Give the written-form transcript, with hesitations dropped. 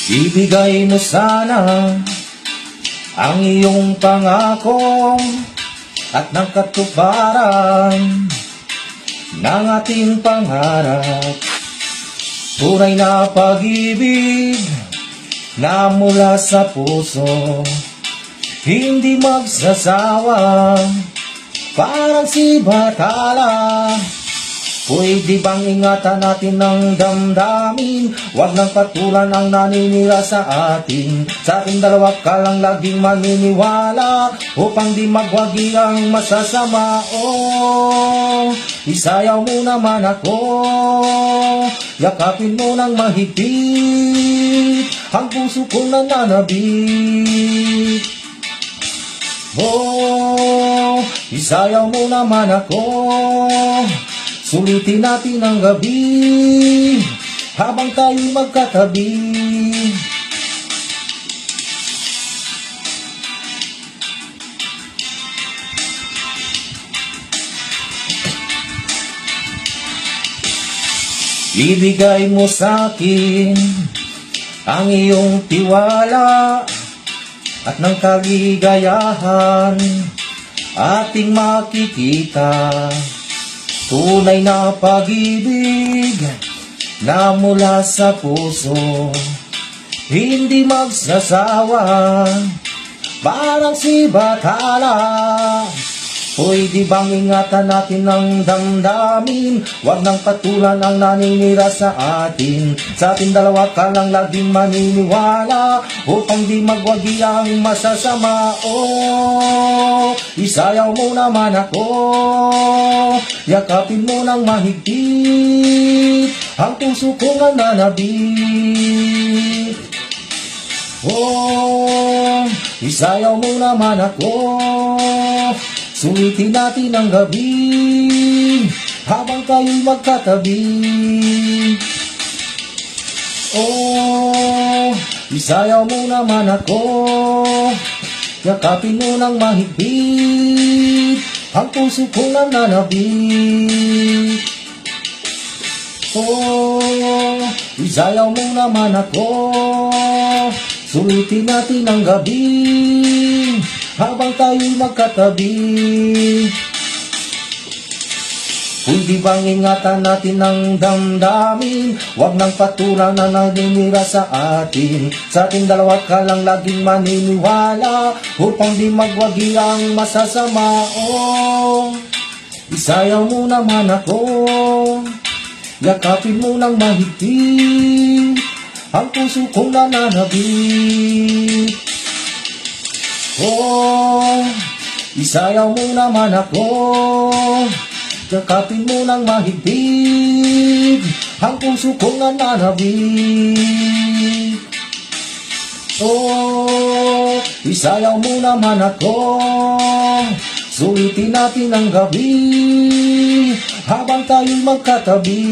Ibigay mo sana ang iyong pangako at ng katuparan ng ating pangarap. Tunay na pag-ibig na mula sa puso, hindi magsasawa, parang si Batala. Pwede bang ingatan natin ng damdamin? Huwag nang patulan ang naninira sa atin. Sa ating dalawa ka lang laging maniniwala, upang di magwagi ang masasama. Oh, isayaw mo naman ako, yakapin mo ng mahigpit ang puso kong nananabik. Oh, isayaw mo naman ako, sulitin natin ang gabi habang tayo'y magkatabi. Ibigay mo sa'kin ang iyong tiwala at ng kaligayahan ating makikita. Tunay na pag-ibig na mula sa puso, hindi magsasawa, parang si Batala. Pwede bang ingatan natin ng damdamin? Huwag nang patulan ang naninira sa atin. Sa ating dalawa ka lang laging maniniwala, upang di magwagi ang masasama. Oh, isayaw mo naman ako, yakapin mo ng mahigpit ang puso kong nananabik. Oh, isayaw mo naman ako, sulitin natin ang gabi habang tayo'y magkatabi. Oh, isayaw mo naman ako, yakapin mo ng mahigpit ang puso kong nananabik. Oh, isayaw mo naman ako, sulitin natin ang gabi habang tayo'y magkatabi. Pwede bang ingatan natin ng damdamin? Huwag nang patulan na naninira sa atin. Sa ating dalawa ka lang laging maniniwala, upang di magwagi ang masasama. Oh, isayaw mo naman ako, yakapin mo ng mahigpit ang puso kong nananabik. Oh, isayaw mo naman ako, yakapin mo ng mahigpit ang puso kong nananabik. Oh, isayaw mo naman ako, sulitin natin ang gabi habang tayo'y magkatabi.